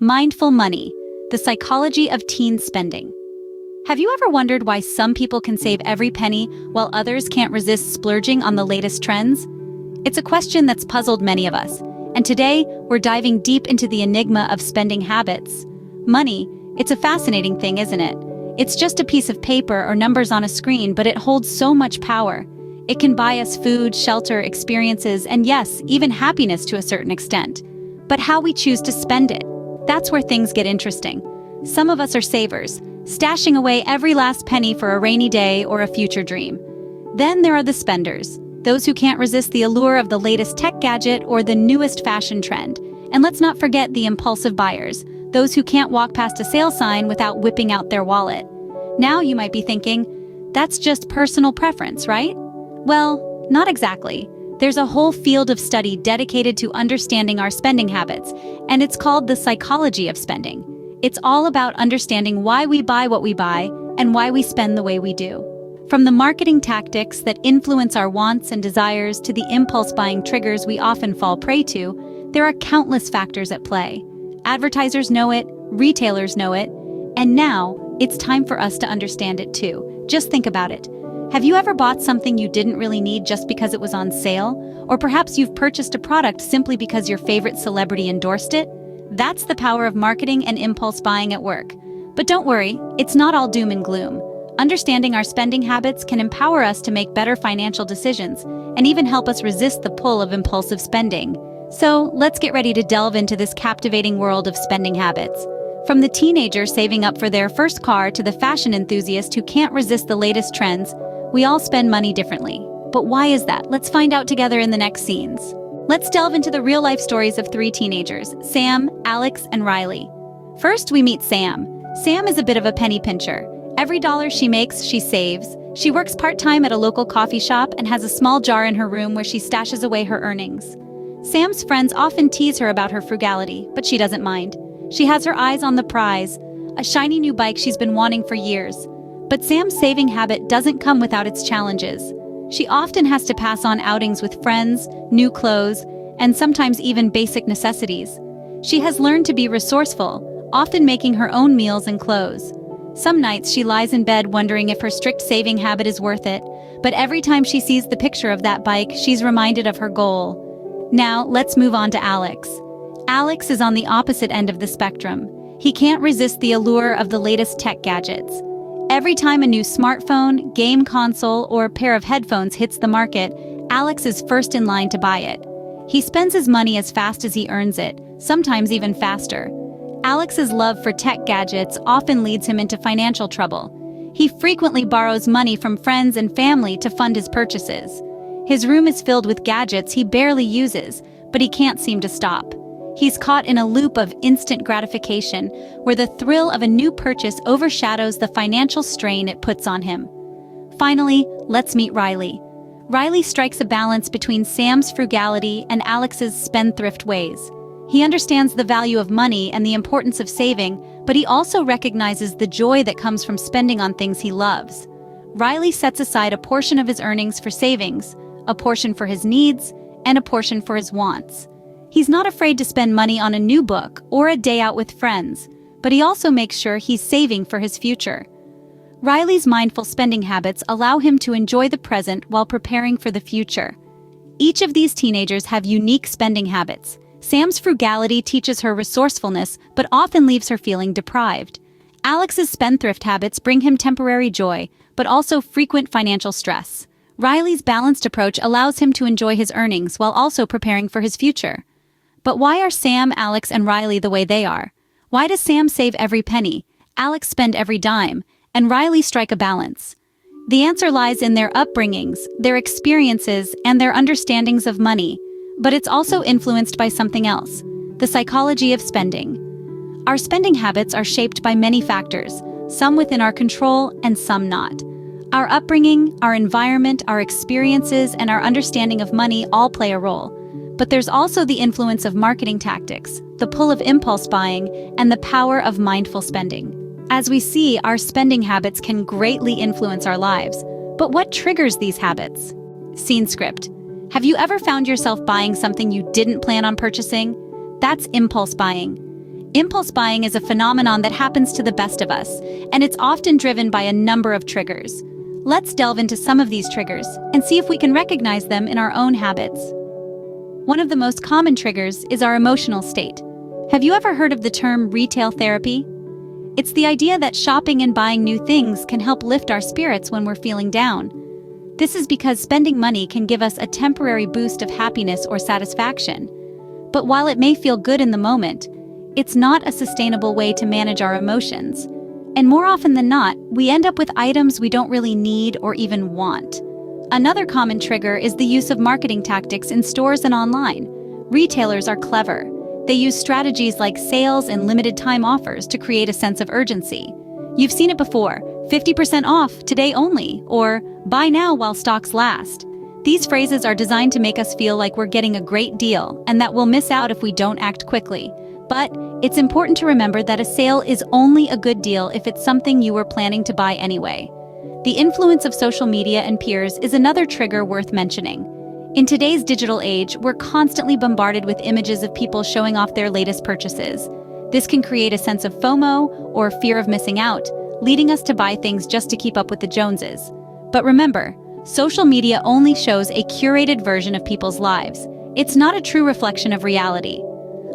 Mindful money, the psychology of teen spending. Have you ever wondered why some people can save every penny while others can't resist splurging on the latest trends? It's a question that's puzzled many of us, and today we're diving deep into the enigma of spending habits. Money, it's a fascinating thing, isn't it? It's just a piece of paper or numbers on a screen, but it holds so much power. It can buy us food, shelter, experiences, and yes, even happiness to a certain extent. But how we choose to spend it, that's where things get interesting. Some of us are savers, stashing away every last penny for a rainy day or a future dream. Then there are the spenders, those who can't resist the allure of the latest tech gadget or the newest fashion trend. And let's not forget the impulsive buyers, those who can't walk past a sale sign without whipping out their wallet. Now you might be thinking, that's just personal preference, right? Well, not exactly. There's a whole field of study dedicated to understanding our spending habits, and it's called the psychology of spending. It's all about understanding why we buy what we buy and why we spend the way we do. From the marketing tactics that influence our wants and desires to the impulse buying triggers we often fall prey to, there are countless factors at play. Advertisers know it, retailers know it, and now it's time for us to understand it too. Just think about it. Have you ever bought something you didn't really need just because it was on sale? Or perhaps you've purchased a product simply because your favorite celebrity endorsed it? That's the power of marketing and impulse buying at work. But don't worry, it's not all doom and gloom. Understanding our spending habits can empower us to make better financial decisions and even help us resist the pull of impulsive spending. So let's get ready to delve into this captivating world of spending habits. From the teenager saving up for their first car to the fashion enthusiast who can't resist the latest trends, we all spend money differently. But why is that? Let's find out together in the next scenes. Let's delve into the real-life stories of three teenagers, Sam, Alex, and Riley. First, we meet Sam. Sam is a bit of a penny pincher. Every dollar she makes, she saves. She works part-time at a local coffee shop and has a small jar in her room where she stashes away her earnings. Sam's friends often tease her about her frugality, but she doesn't mind. She has her eyes on the prize, a shiny new bike she's been wanting for years. But Sam's saving habit doesn't come without its challenges. She often has to pass on outings with friends, new clothes, and sometimes even basic necessities. She has learned to be resourceful, often making her own meals and clothes. Some nights she lies in bed wondering if her strict saving habit is worth it, but every time she sees the picture of that bike, she's reminded of her goal. Now, let's move on to Alex. Alex is on the opposite end of the spectrum. He can't resist the allure of the latest tech gadgets. Every time a new smartphone, game console, or pair of headphones hits the market, Alex is first in line to buy it. He spends his money as fast as he earns it, sometimes even faster. Alex's love for tech gadgets often leads him into financial trouble. He frequently borrows money from friends and family to fund his purchases. His room is filled with gadgets he barely uses, but he can't seem to stop. He's caught in a loop of instant gratification, where the thrill of a new purchase overshadows the financial strain it puts on him. Finally, let's meet Riley. Riley strikes a balance between Sam's frugality and Alex's spendthrift ways. He understands the value of money and the importance of saving, but he also recognizes the joy that comes from spending on things he loves. Riley sets aside a portion of his earnings for savings, a portion for his needs, and a portion for his wants. He's not afraid to spend money on a new book or a day out with friends, but he also makes sure he's saving for his future. Riley's mindful spending habits allow him to enjoy the present while preparing for the future. Each of these teenagers have unique spending habits. Sam's frugality teaches her resourcefulness, but often leaves her feeling deprived. Alex's spendthrift habits bring him temporary joy, but also frequent financial stress. Riley's balanced approach allows him to enjoy his earnings while also preparing for his future. But why are Sam, Alex, and Riley the way they are? Why does Sam save every penny, Alex spend every dime, and Riley strike a balance? The answer lies in their upbringings, their experiences, and their understandings of money. But it's also influenced by something else, the psychology of spending. Our spending habits are shaped by many factors, some within our control and some not. Our upbringing, our environment, our experiences, and our understanding of money all play a role. But there's also the influence of marketing tactics, the pull of impulse buying, and the power of mindful spending. As we see, our spending habits can greatly influence our lives. But what triggers these habits? Scene script. Have you ever found yourself buying something you didn't plan on purchasing? That's impulse buying. Impulse buying is a phenomenon that happens to the best of us, and it's often driven by a number of triggers. Let's delve into some of these triggers and see if we can recognize them in our own habits. One of the most common triggers is our emotional state. Have you ever heard of the term retail therapy? It's the idea that shopping and buying new things can help lift our spirits when we're feeling down. This is because spending money can give us a temporary boost of happiness or satisfaction. But while it may feel good in the moment, it's not a sustainable way to manage our emotions. And more often than not, we end up with items we don't really need or even want. Another common trigger is the use of marketing tactics in stores and online. Retailers are clever. They use strategies like sales and limited time offers to create a sense of urgency. You've seen it before, 50% off, today only, or buy now while stocks last. These phrases are designed to make us feel like we're getting a great deal and that we'll miss out if we don't act quickly. But it's important to remember that a sale is only a good deal if it's something you were planning to buy anyway. The influence of social media and peers is another trigger worth mentioning. In today's digital age, we're constantly bombarded with images of people showing off their latest purchases. This can create a sense of FOMO or fear of missing out, leading us to buy things just to keep up with the Joneses. But remember, social media only shows a curated version of people's lives. It's not a true reflection of reality.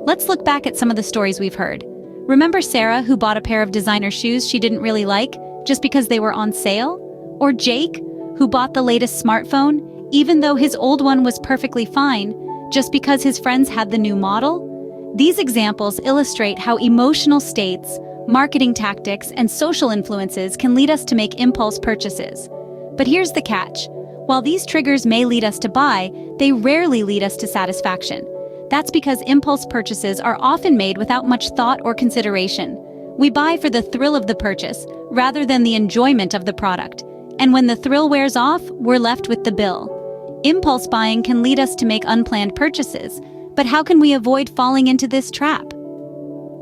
Let's look back at some of the stories we've heard. Remember Sarah, who bought a pair of designer shoes she didn't really like just because they were on sale? Or Jake, who bought the latest smartphone even though his old one was perfectly fine, just because his friends had the new model? These examples illustrate how emotional states, marketing tactics, and social influences can lead us to make impulse purchases. But here's the catch. While these triggers may lead us to buy, they rarely lead us to satisfaction. That's because impulse purchases are often made without much thought or consideration. We buy for the thrill of the purchase, rather than the enjoyment of the product. And when the thrill wears off, we're left with the bill. Impulse buying can lead us to make unplanned purchases, but how can we avoid falling into this trap?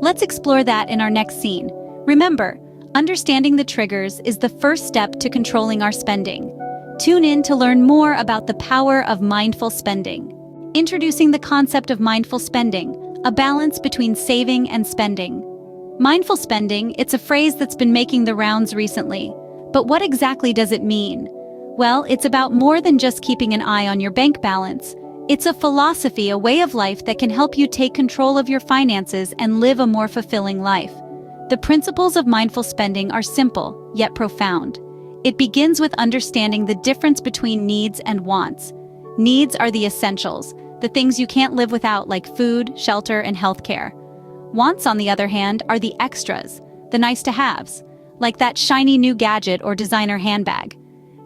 Let's explore that in our next scene. Remember, understanding the triggers is the first step to controlling our spending. Tune in to learn more about the power of mindful spending. Introducing the concept of mindful spending, a balance between saving and spending. Mindful spending, it's a phrase that's been making the rounds recently. But what exactly does it mean? Well, it's about more than just keeping an eye on your bank balance. It's a philosophy, a way of life that can help you take control of your finances and live a more fulfilling life. The principles of mindful spending are simple, yet profound. It begins with understanding the difference between needs and wants. Needs are the essentials, the things you can't live without, like food, shelter, and healthcare. Wants, on the other hand, are the extras, the nice-to-haves, like that shiny new gadget or designer handbag.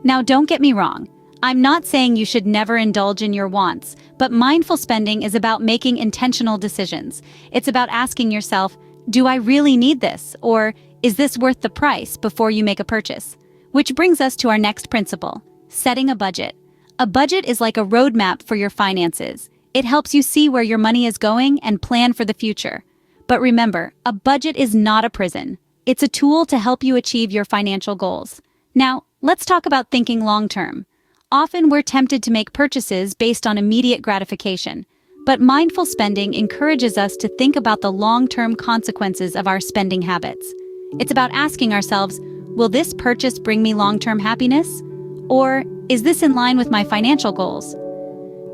Now, don't get me wrong. I'm not saying you should never indulge in your wants, but mindful spending is about making intentional decisions. It's about asking yourself, do I really need this? Or is this worth the price before you make a purchase? Which brings us to our next principle, setting a budget. A budget is like a roadmap for your finances. It helps you see where your money is going and plan for the future. But remember, a budget is not a prison. It's a tool to help you achieve your financial goals. Now, let's talk about thinking long-term. Often we're tempted to make purchases based on immediate gratification, but mindful spending encourages us to think about the long-term consequences of our spending habits. It's about asking ourselves, will this purchase bring me long-term happiness? Or is this in line with my financial goals?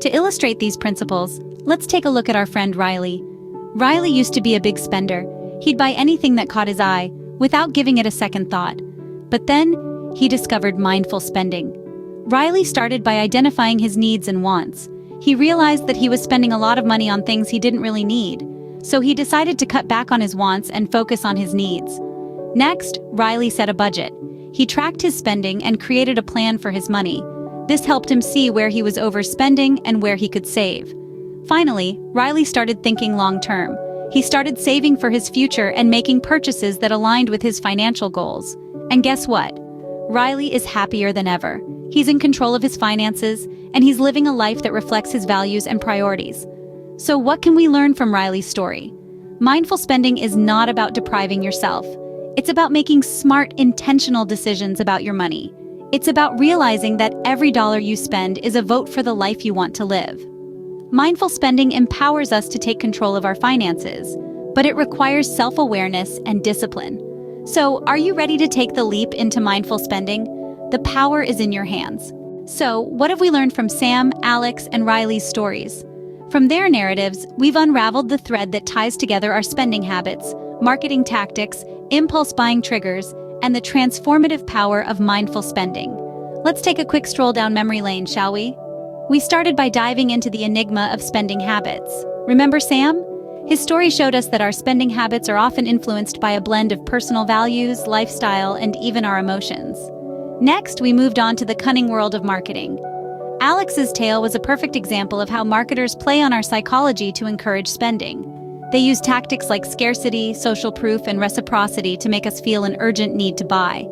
To illustrate these principles, let's take a look at our friend Riley. Riley used to be a big spender. He'd buy anything that caught his eye, without giving it a second thought. But then, he discovered mindful spending. Riley started by identifying his needs and wants. He realized that he was spending a lot of money on things he didn't really need, so he decided to cut back on his wants and focus on his needs. Next, Riley set a budget. He tracked his spending and created a plan for his money. This helped him see where he was overspending and where he could save. Finally, Riley started thinking long-term. He started saving for his future and making purchases that aligned with his financial goals. And guess what? Riley is happier than ever. He's in control of his finances, and he's living a life that reflects his values and priorities. So what can we learn from Riley's story? Mindful spending is not about depriving yourself. It's about making smart, intentional decisions about your money. It's about realizing that every dollar you spend is a vote for the life you want to live. Mindful spending empowers us to take control of our finances, but it requires self-awareness and discipline. So, are you ready to take the leap into mindful spending? The power is in your hands. So, what have we learned from Sam, Alex, and Riley's stories? From their narratives, we've unraveled the thread that ties together our spending habits, marketing tactics, impulse buying triggers, and the transformative power of mindful spending. Let's take a quick stroll down memory lane, shall we? We started by diving into the enigma of spending habits. Remember Sam? His story showed us that our spending habits are often influenced by a blend of personal values, lifestyle, and even our emotions. Next, we moved on to the cunning world of marketing. Alex's tale was a perfect example of how marketers play on our psychology to encourage spending. They use tactics like scarcity, social proof, and reciprocity to make us feel an urgent need to buy.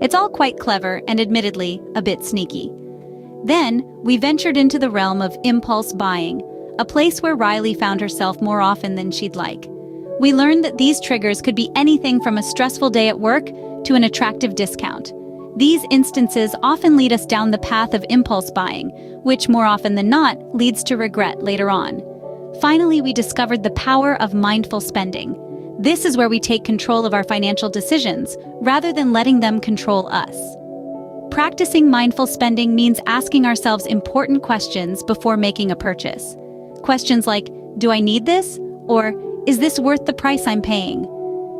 It's all quite clever and admittedly a bit sneaky. Then, we ventured into the realm of impulse buying, a place where Riley found herself more often than she'd like. We learned that these triggers could be anything from a stressful day at work to an attractive discount. These instances often lead us down the path of impulse buying, which more often than not leads to regret later on. Finally, we discovered the power of mindful spending. This is where we take control of our financial decisions rather than letting them control us. Practicing mindful spending means asking ourselves important questions before making a purchase. Questions like, do I need this? Or, is this worth the price I'm paying?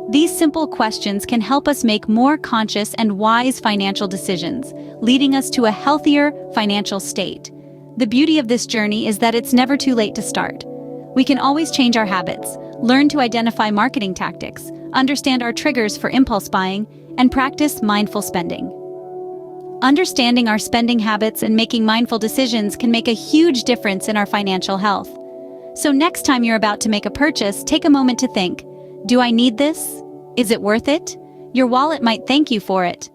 These simple questions can help us make more conscious and wise financial decisions, leading us to a healthier financial state. The beauty of this journey is that it's never too late to start. We can always change our habits, learn to identify marketing tactics, understand our triggers for impulse buying, and practice mindful spending. Understanding our spending habits and making mindful decisions can make a huge difference in our financial health. So next time you're about to make a purchase, take a moment to think, do I need this? Is it worth it? Your wallet might thank you for it.